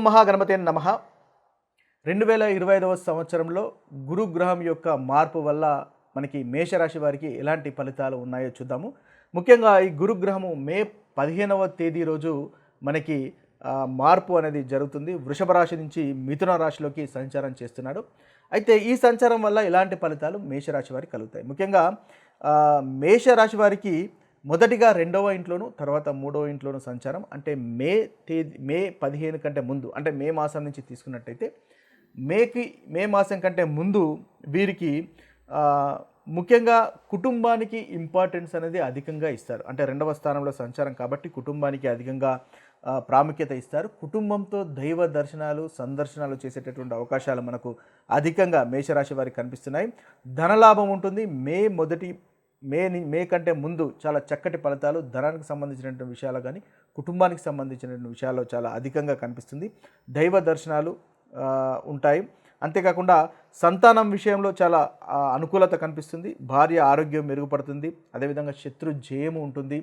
మహాగణపతే నమః. 2025వ సంవత్సరంలో గురుగ్రహం యొక్క మార్పు వల్ల మనకి మేషరాశి వారికి ఎలాంటి ఫలితాలు ఉన్నాయో చూద్దాము. ముఖ్యంగా ఈ గురుగ్రహము మే 15వ తేదీ రోజు మనకి మార్పు అనేది జరుగుతుంది. వృషభ రాశి నుంచి మిథున రాశిలోకి సంచారం చేస్తున్నాడు. అయితే ఈ సంచారం వల్ల ఎలాంటి ఫలితాలు మేషరాశి వారికి కలుగుతాయి? ముఖ్యంగా మేషరాశి వారికి మొదటిగా రెండవ ఇంట్లోను, తర్వాత మూడవ ఇంట్లోను సంచారం. అంటే మే 15 కంటే ముందు, అంటే మే మాసం నుంచి తీసుకున్నట్టయితే మే మాసం కంటే ముందు వీరికి ముఖ్యంగా కుటుంబానికి ఇంపార్టెన్స్ అనేది అధికంగా ఇస్తారు. అంటే రెండవ స్థానంలో సంచారం కాబట్టి కుటుంబానికి అధికంగా ప్రాముఖ్యత ఇస్తారు. కుటుంబంతో దైవ దర్శనాలు, సందర్శనాలు చేసేటటువంటి అవకాశాలు మనకు అధికంగా మేషరాశి వారికి కనిపిస్తున్నాయి. ధనలాభం ఉంటుంది. మే కంటే ముందు చాలా చక్కటి ఫలితాలు ధనానికి సంబంధించినటువంటి విషయాలు కానీ కుటుంబానికి సంబంధించినటువంటి విషయాల్లో చాలా అధికంగా కనిపిస్తుంది. దైవ దర్శనాలు ఉంటాయి. అంతేకాకుండా సంతానం విషయంలో చాలా అనుకూలత కనిపిస్తుంది. భార్య ఆరోగ్యం మెరుగుపడుతుంది. అదేవిధంగా శత్రు జయము ఉంటుంది.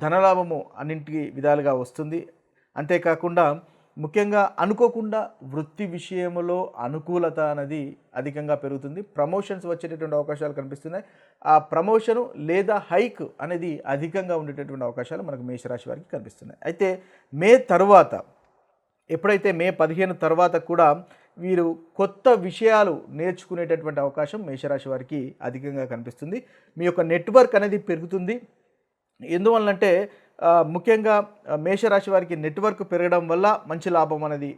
ధనలాభము అన్నింటి విధాలుగా వస్తుంది. అంతేకాకుండా ముఖ్యంగా అనుకోకుండా వృత్తి విషయంలో అనుకూలత అనేది అధికంగా పెరుగుతుంది. ప్రమోషన్స్ వచ్చేటటువంటి అవకాశాలు కనిపిస్తున్నాయి. ఆ ప్రమోషను లేదా హైక్ అనేది అధికంగా ఉండేటటువంటి అవకాశాలు మనకు మేషరాశి వారికి కనిపిస్తున్నాయి. అయితే ఎప్పుడైతే మే 15 తర్వాత కూడా వీరు కొత్త విషయాలు నేర్చుకునేటటువంటి అవకాశం మేషరాశి వారికి అధికంగా కనిపిస్తుంది. మీ యొక్క నెట్వర్క్ అనేది పెరుగుతుంది. ఎందువల్లంటే ముఖ్యంగా మేషరాశి వారికి నెట్వర్క్ పెరగడం వల్ల మంచి లాభం అనేది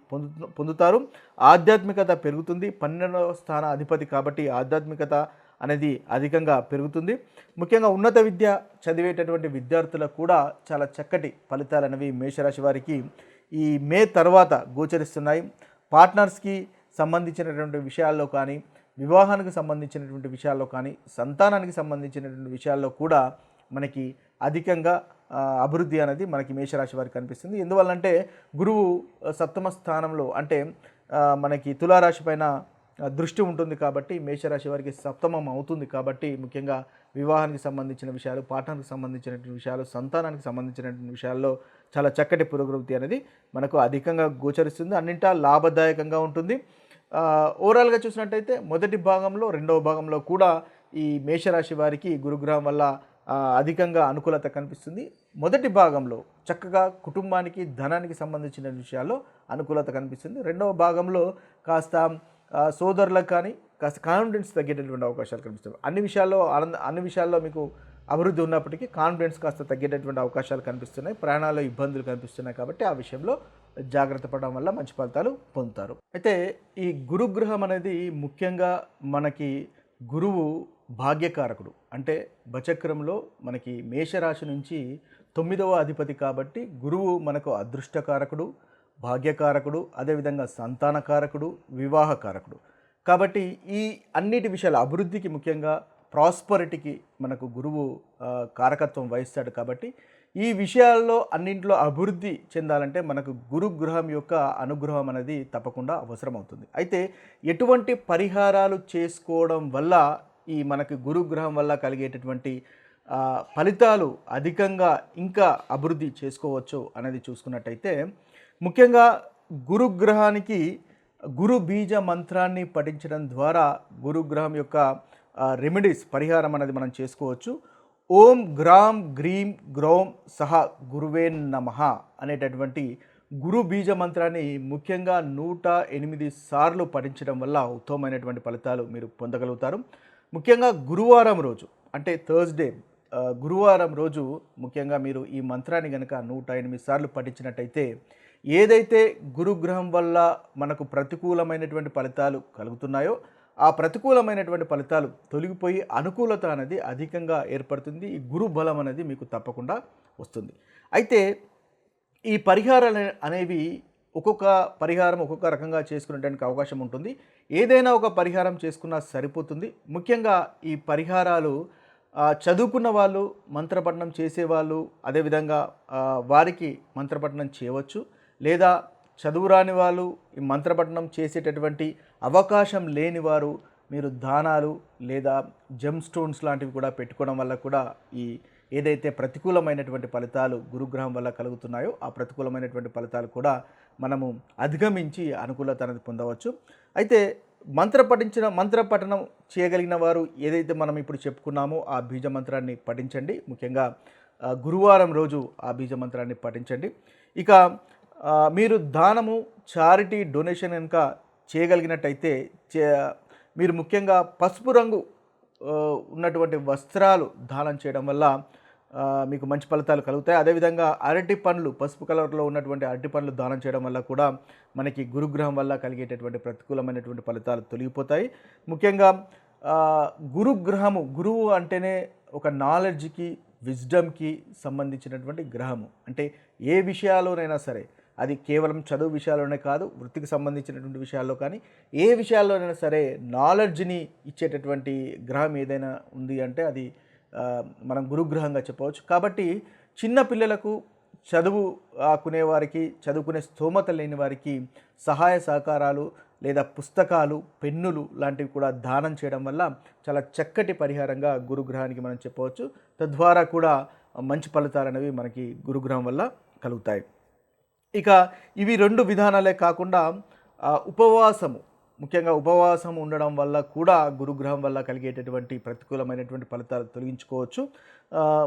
పొందుతారు. ఆధ్యాత్మికత పెరుగుతుంది. 12వ స్థాన అధిపతి కాబట్టి ఆధ్యాత్మికత అనేది అధికంగా పెరుగుతుంది. ముఖ్యంగా ఉన్నత విద్య చదివేటటువంటి విద్యార్థులకు కూడా చాలా చక్కటి ఫలితాలు అనేవి మేషరాశి వారికి ఈ మే తర్వాత గోచరిస్తున్నాయి. పార్ట్నర్స్కి సంబంధించినటువంటి విషయాల్లో కానీ, వివాహానికి సంబంధించినటువంటి విషయాల్లో కానీ, సంతానానికి సంబంధించినటువంటి విషయాల్లో కూడా మనకి అధికంగా అభివృద్ధి అనేది మనకి మేషరాశి వారికి కనిపిస్తుంది. ఎందువల్లంటే గురువు సప్తమ స్థానంలో, అంటే మనకి తులారాశి పైన దృష్టి ఉంటుంది కాబట్టి మేషరాశి వారికి సప్తమం అవుతుంది కాబట్టి ముఖ్యంగా వివాహానికి సంబంధించిన విషయాలు, పార్ట్నర్కి సంబంధించినటువంటి విషయాలు, సంతానానికి సంబంధించినటువంటి విషయాల్లో చాలా చక్కటి పురోగతి అనేది మనకు అధికంగా గోచరిస్తుంది. అన్నింటా లాభదాయకంగా ఉంటుంది. ఓవరాల్గా చూసినట్టయితే మొదటి భాగంలో, రెండవ భాగంలో కూడా ఈ మేషరాశి వారికి గురుగ్రహం వల్ల అధికంగా అనుకూలత కనిపిస్తుంది. మొదటి భాగంలో చక్కగా కుటుంబానికి, ధనానికి సంబంధించిన విషయాల్లో అనుకూలత కనిపిస్తుంది. రెండవ భాగంలో కాస్త సోదరులకు కానీ కాస్త కాన్ఫిడెన్స్ తగ్గేటటువంటి అవకాశాలు కనిపిస్తాయి. అన్ని విషయాల్లో మీకు అభివృద్ధి ఉన్నప్పటికీ కాన్ఫిడెన్స్ కాస్త తగ్గేటటువంటి అవకాశాలు కనిపిస్తున్నాయి. ప్రయాణాల్లో ఇబ్బందులు కనిపిస్తున్నాయి కాబట్టి ఆ విషయంలో జాగ్రత్త పడడం వల్ల మంచి ఫలితాలు పొందుతారు. అయితే ఈ గురుగ్రహం అనేది ముఖ్యంగా మనకి గురువు భాగ్యకారకుడు. అంటే బచక్రంలో మనకి మేషరాశి నుంచి 9వ అధిపతి కాబట్టి గురువు మనకు అదృష్టకారకుడు, భాగ్యకారకుడు, అదేవిధంగా సంతానకారకుడు, వివాహకారకుడు. కాబట్టి ఈ అన్నిటి విషయాలు అభివృద్ధికి, ముఖ్యంగా ప్రాస్పరిటీకి మనకు గురువు కారకత్వం వహిస్తాడు. కాబట్టి ఈ విషయాల్లో అన్నింటిలో అభివృద్ధి చెందాలంటే మనకు గురుగ్రహం యొక్క అనుగ్రహం అనేది తప్పకుండా అవసరమవుతుంది. అయితే ఎటువంటి పరిహారాలు చేసుకోవడం వల్ల ఈ మనకి గురుగ్రహం వల్ల కలిగేటటువంటి ఫలితాలు అధికంగా ఇంకా అభివృద్ధి చేసుకోవచ్చు అనేది చూసుకున్నట్టయితే, ముఖ్యంగా గురుగ్రహానికి గురు బీజ మంత్రాన్ని పఠించడం ద్వారా గురుగ్రహం యొక్క రెమెడీస్, పరిహారం అనేది మనం చేసుకోవచ్చు. ఓం గ్రాం గ్రీం గ్రౌం సహ గురువే నమః అనేటటువంటి గురు బీజ మంత్రాన్ని ముఖ్యంగా 108 సార్లు పఠించడం వల్ల ఉత్తమమైనటువంటి ఫలితాలు మీరు పొందగలుగుతారు. ముఖ్యంగా గురువారం రోజు, అంటే థర్స్డే గురువారం రోజు ముఖ్యంగా మీరు ఈ మంత్రాన్ని కనుక 108 సార్లు పఠించినట్టయితే ఏదైతే గురుగ్రహం వల్ల మనకు ప్రతికూలమైనటువంటి ఫలితాలు కలుగుతున్నాయో ఆ ప్రతికూలమైనటువంటి ఫలితాలు తొలగిపోయి అనుకూలత అనేది అధికంగా ఏర్పడుతుంది. ఈ గురు బలం అనేది మీకు తప్పకుండా వస్తుంది. అయితే ఈ పరిహారాలు అనేవి ఒక్కొక్క పరిహారం ఒక్కొక్క రకంగా చేసుకునేటానికి అవకాశం ఉంటుంది. ఏదైనా ఒక పరిహారం చేసుకున్నా సరిపోతుంది. ముఖ్యంగా ఈ పరిహారాలు చదువుకున్న వాళ్ళు, మంత్రపఠనం చేసేవాళ్ళు, అదేవిధంగా వారికి మంత్రపఠనం చేయవచ్చు. లేదా చదువురాని వాళ్ళు ఈ మంత్రపఠనం చేసేటటువంటి అవకాశం లేని వారు మీరు దానాలు లేదా జెమ్ స్టోన్స్ లాంటివి కూడా పెట్టుకోవడం వల్ల కూడా ఈ ఏదైతే ప్రతికూలమైనటువంటి ఫలితాలు గురుగ్రహం వల్ల కలుగుతున్నాయో ఆ ప్రతికూలమైనటువంటి ఫలితాలు కూడా మనము అధిగమించి అనుకూలత అనేది పొందవచ్చు. అయితే మంత్ర పఠనం చేయగలిగిన వారు ఏదైతే మనం ఇప్పుడు చెప్పుకున్నామో ఆ బీజ మంత్రాన్ని పఠించండి. ముఖ్యంగా గురువారం రోజు ఆ బీజ మంత్రాన్ని పఠించండి. ఇక మీరు దానము, చారిటీ, డొనేషన్ కనుక చేయగలిగినట్టయితే మీరు ముఖ్యంగా పసుపు రంగు ఉన్నటువంటి వస్త్రాలు దానం చేయడం వల్ల మీకు మంచి ఫలితాలు కలుగుతాయి. అదేవిధంగా అరటి పండ్లు, పసుపు కలర్లో ఉన్నటువంటి అరటి పండ్లు దానం చేయడం వల్ల కూడా మనకి గురుగ్రహం వల్ల కలిగేటటువంటి ప్రతికూలమైనటువంటి ఫలితాలు తొలగిపోతాయి. ముఖ్యంగా గురువు అంటేనే ఒక నాలెడ్జ్కి, విజ్డమ్కి సంబంధించినటువంటి గ్రహము. అంటే ఏ విషయాల్లోనైనా సరే, అది కేవలం చదువు విషయాల్లోనే కాదు, వృత్తికి సంబంధించినటువంటి విషయాల్లో కానీ ఏ విషయాల్లోనైనా సరే నాలెడ్జ్ని ఇచ్చేటటువంటి గ్రహం ఏదైనా ఉంది అంటే అది మనం గురుగ్రహంగా చెప్పవచ్చు. కాబట్టి చిన్న పిల్లలకు, చదువుకునే స్తోమత లేని వారికి సహాయ సహకారాలు లేదా పుస్తకాలు, పెన్నులు లాంటివి కూడా దానం చేయడం వల్ల చాలా చక్కటి పరిహారంగా గురుగ్రహానికి మనం చెప్పవచ్చు. తద్వారా కూడా మంచి ఫలితాలు అనేవి మనకి గురుగ్రహం వల్ల కలుగుతాయి. ఇక ఇవి 2 విధానాలే కాకుండా ముఖ్యంగా ఉపవాసం ఉండడం వల్ల కూడా గురుగ్రహం వల్ల కలిగేటటువంటి ప్రతికూలమైనటువంటి ఫలితాలు తొలగించుకోవచ్చు.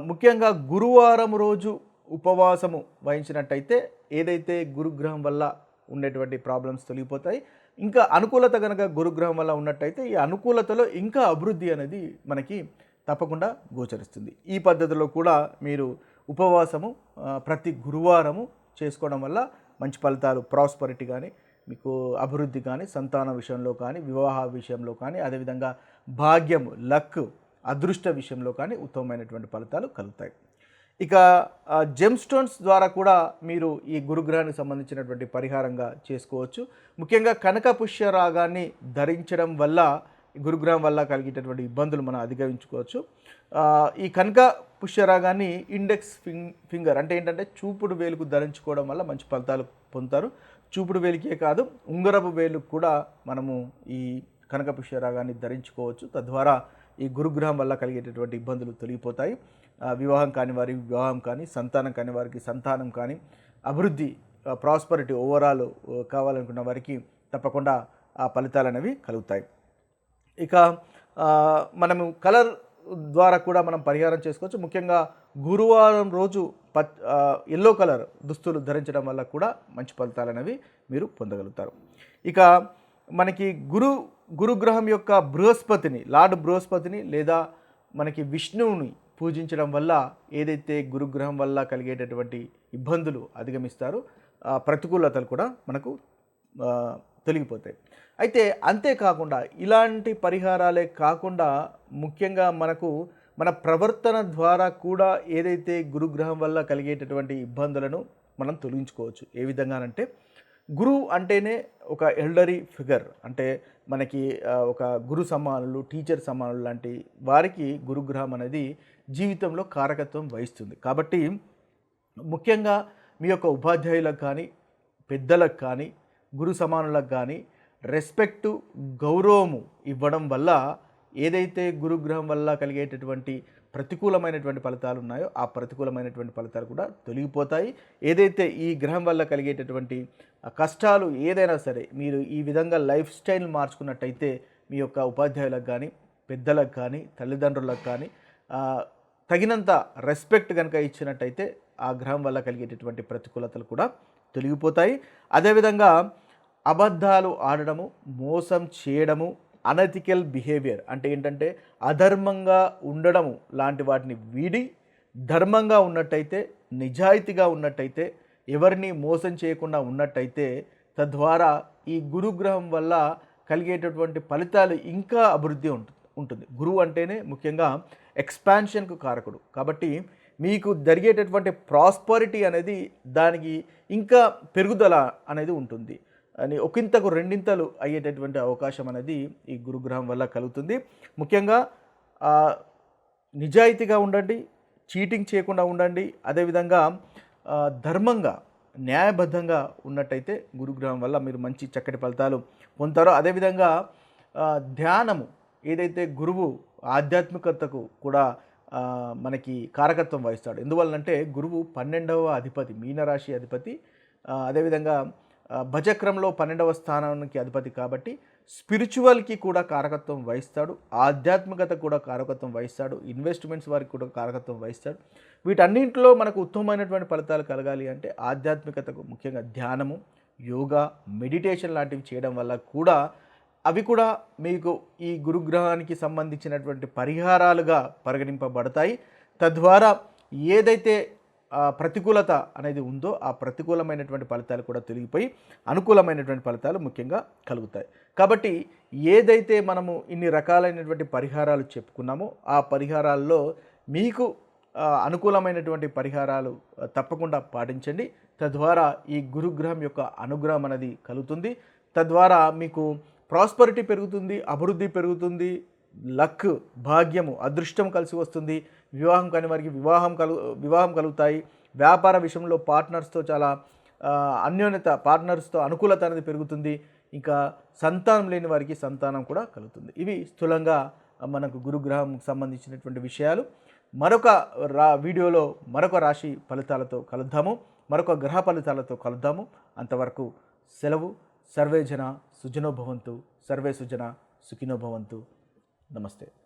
ముఖ్యంగా గురువారం రోజు ఉపవాసము వహించినట్టయితే ఏదైతే గురుగ్రహం వల్ల ఉండేటువంటి ప్రాబ్లమ్స్ తొలగిపోతాయి. ఇంకా అనుకూలత కనుక గురుగ్రహం వల్ల ఉన్నట్టయితే ఈ అనుకూలతలో ఇంకా అభివృద్ధి అనేది మనకి తప్పకుండా గోచరిస్తుంది. ఈ పద్ధతిలో కూడా మీరు ఉపవాసము ప్రతి గురువారము చేసుకోవడం వల్ల మంచి ఫలితాలు, ప్రాస్పరిటీ కానీ, మీకు అభివృద్ధి కానీ, సంతాన విషయంలో కానీ, వివాహ విషయంలో కానీ, అదేవిధంగా భాగ్యము, లక్, అదృష్ట విషయంలో కానీ ఉత్తమమైనటువంటి ఫలితాలు కలుగుతాయి. ఇక జెమ్ స్టోన్స్ ద్వారా కూడా మీరు ఈ గురుగ్రహానికి సంబంధించినటువంటి పరిహారంగా చేసుకోవచ్చు. ముఖ్యంగా కనక పుష్యరాగాన్ని ధరించడం వల్ల గురుగ్రహం వల్ల కలిగేటటువంటి ఇబ్బందులు మనం అధిగమించుకోవచ్చు. ఈ కనక పుష్యరాగాన్ని ఇండెక్స్ ఫింగర్ అంటే ఏంటంటే చూపుడు వేలుకు ధరించుకోవడం వల్ల మంచి ఫలితాలు పొందుతారు. చూపుడు వేలికే కాదు, ఉంగరపు వేలుకు కూడా మనము ఈ కనక పుష్యరాగాన్ని ధరించుకోవచ్చు. తద్వారా ఈ గురుగ్రహం వల్ల కలిగేటటువంటి ఇబ్బందులు తొలగిపోతాయి. వివాహం కాని వారికి వివాహం కానీ, సంతానం కాని వారికి సంతానం కానీ, అభివృద్ధి, ప్రాస్పరిటీ ఓవరాల్ కావాలనుకున్న వారికి తప్పకుండా ఆ ఫలితాలు అనేవి కలుగుతాయి. ఇక మనము కలర్ ద్వారా కూడా మనం పరిహారం చేసుకోవచ్చు. ముఖ్యంగా గురువారం రోజు ఎల్లో కలర్ దుస్తులు ధరించడం వల్ల కూడా మంచి ఫలితాలు అనేవి మీరు పొందగలుగుతారు. ఇక మనకి గురుగ్రహం యొక్క లార్డ్ బృహస్పతిని లేదా మనకి విష్ణువుని పూజించడం వల్ల ఏదైతే గురుగ్రహం వల్ల కలిగేటటువంటి ఇబ్బందులు అధిగమిస్తారో ప్రతికూలతలు కూడా మనకు తొలగిపోతాయి. అయితే అంతేకాకుండా ఇలాంటి పరిహారాలే కాకుండా ముఖ్యంగా మన ప్రవర్తన ద్వారా కూడా ఏదైతే గురుగ్రహం వల్ల కలిగేటటువంటి ఇబ్బందులను మనం తొలగించుకోవచ్చు. ఏ విధంగానంటే గురువు అంటేనే ఒక ఎల్డరీ ఫిగర్, అంటే మనకి ఒక గురు సమానులు, టీచర్ సమానులు లాంటి వారికి గురుగ్రహం అనేది జీవితంలో కారకత్వం వహిస్తుంది. కాబట్టి ముఖ్యంగా మీ యొక్క ఉపాధ్యాయులకు కానీ, పెద్దలకు కానీ, గురు సమానులకు కానీ రెస్పెక్టు, గౌరవము ఇవ్వడం వల్ల ఏదైతే గురుగ్రహం వల్ల కలిగేటటువంటి ప్రతికూలమైనటువంటి ఫలితాలు ఉన్నాయో ఆ ప్రతికూలమైనటువంటి ఫలితాలు కూడా తొలగిపోతాయి. ఏదైతే ఈ గ్రహం వల్ల కలిగేటటువంటి కష్టాలు ఏదైనా సరే మీరు ఈ విధంగా లైఫ్ స్టైల్ మార్చుకున్నట్టయితే మీ యొక్క ఉపాధ్యాయులకు కానీ, పెద్దలకు కానీ, తల్లిదండ్రులకు కానీ తగినంత రెస్పెక్ట్ కనుక ఇచ్చినట్టయితే ఆ గ్రహం వల్ల కలిగేటటువంటి ప్రతికూలతలు కూడా తొలగిపోతాయి. అదేవిధంగా అబద్ధాలు ఆడడము, మోసం చేయడము, అనెథికల్ బిహేవియర్ అంటే ఏంటంటే అధర్మంగా ఉండడము లాంటి వాటిని వీడి ధర్మంగా ఉన్నట్టయితే, నిజాయితీగా ఉన్నట్టయితే, ఎవరిని మోసం చేయకుండా ఉన్నట్టయితే తద్వారా ఈ గురుగ్రహం వల్ల కలిగేటటువంటి ఫలితాలు ఇంకా అభివృద్ధి ఉంటుంది. గురువు అంటేనే ముఖ్యంగా ఎక్స్పాన్షన్కు కారకుడు. కాబట్టి మీకు జరిగేటటువంటి ప్రాస్పరిటీ అనేది దానికి ఇంకా పెరుగుదల అనేది ఉంటుంది అని ఒకంతకు రెండింతలు అయ్యేటటువంటి అవకాశం అనేది ఈ గురుగ్రహం వల్ల కలుగుతుంది. ముఖ్యంగా నిజాయితీగా ఉండండి, చీటింగ్ చేయకుండా ఉండండి, అదేవిధంగా ధర్మంగా, న్యాయబద్ధంగా ఉన్నట్టయితే గురుగ్రహం వల్ల మీరు మంచి చక్కటి ఫలితాలు పొందుతారో. అదేవిధంగా ధ్యానము, ఏదైతే గురువు ఆధ్యాత్మికతకు కూడా మనకి కారకత్వం వహిస్తాడు. ఎందువల్లంటే గురువు 12వ అధిపతి, మీనరాశి అధిపతి. అదేవిధంగా భజక్రంలో 12వ స్థానానికి అధిపతి కాబట్టి స్పిరిచువల్కి కూడా కారకత్వం వహిస్తాడు, ఆధ్యాత్మికత కూడా కారకత్వం వహిస్తాడు, ఇన్వెస్ట్మెంట్స్ వారికి కూడా కారకత్వం వహిస్తాడు. వీటన్నింటిలో మనకు ఉత్తమమైనటువంటి ఫలితాలు కలగాలి అంటే ఆధ్యాత్మికతకు ముఖ్యంగా ధ్యానము, యోగా, మెడిటేషన్ లాంటివి చేయడం వల్ల కూడా అవి కూడా మీకు ఈ గురుగ్రహానికి సంబంధించినటువంటి పరిహారాలుగా పరిగణింపబడతాయి. తద్వారా ఏదైతే ప్రతికూలత అనేది ఉందో ఆ ప్రతికూలమైనటువంటి ఫలితాలు కూడా తొలగిపోయి అనుకూలమైనటువంటి ఫలితాలు ముఖ్యంగా కలుగుతాయి. కాబట్టి ఏదైతే మనము ఇన్ని రకాలైనటువంటి పరిహారాలు చెప్పుకున్నామో ఆ పరిహారాల్లో మీకు అనుకూలమైనటువంటి పరిహారాలు తప్పకుండా పాటించండి. తద్వారా ఈ గురుగ్రహం యొక్క అనుగ్రహం అనేది కలుగుతుంది. తద్వారా మీకు ప్రాస్పరిటీ పెరుగుతుంది, అభివృద్ధి పెరుగుతుంది, లక్, భాగ్యము, అదృష్టం కలిసి వస్తుంది. వివాహం కాని వారికి వివాహం కలుగుతాయి. వ్యాపార విషయంలో పార్ట్నర్స్తో చాలా అన్యోన్యత, పార్ట్నర్స్తో అనుకూలత అనేది పెరుగుతుంది. ఇంకా సంతానం లేని వారికి సంతానం కూడా కలుగుతుంది. ఇవి స్థూలంగా మనకు గురుగ్రహంకి సంబంధించినటువంటి విషయాలు. మరొక వీడియోలో మరొక రాశి ఫలితాలతో కలుద్దాము, మరొక గ్రహ ఫలితాలతో కలుద్దాము. అంతవరకు సెలవు. సర్వే జన సుజనో భవంతు, సర్వే సుజన సుఖినో భవంతు. నమస్తే.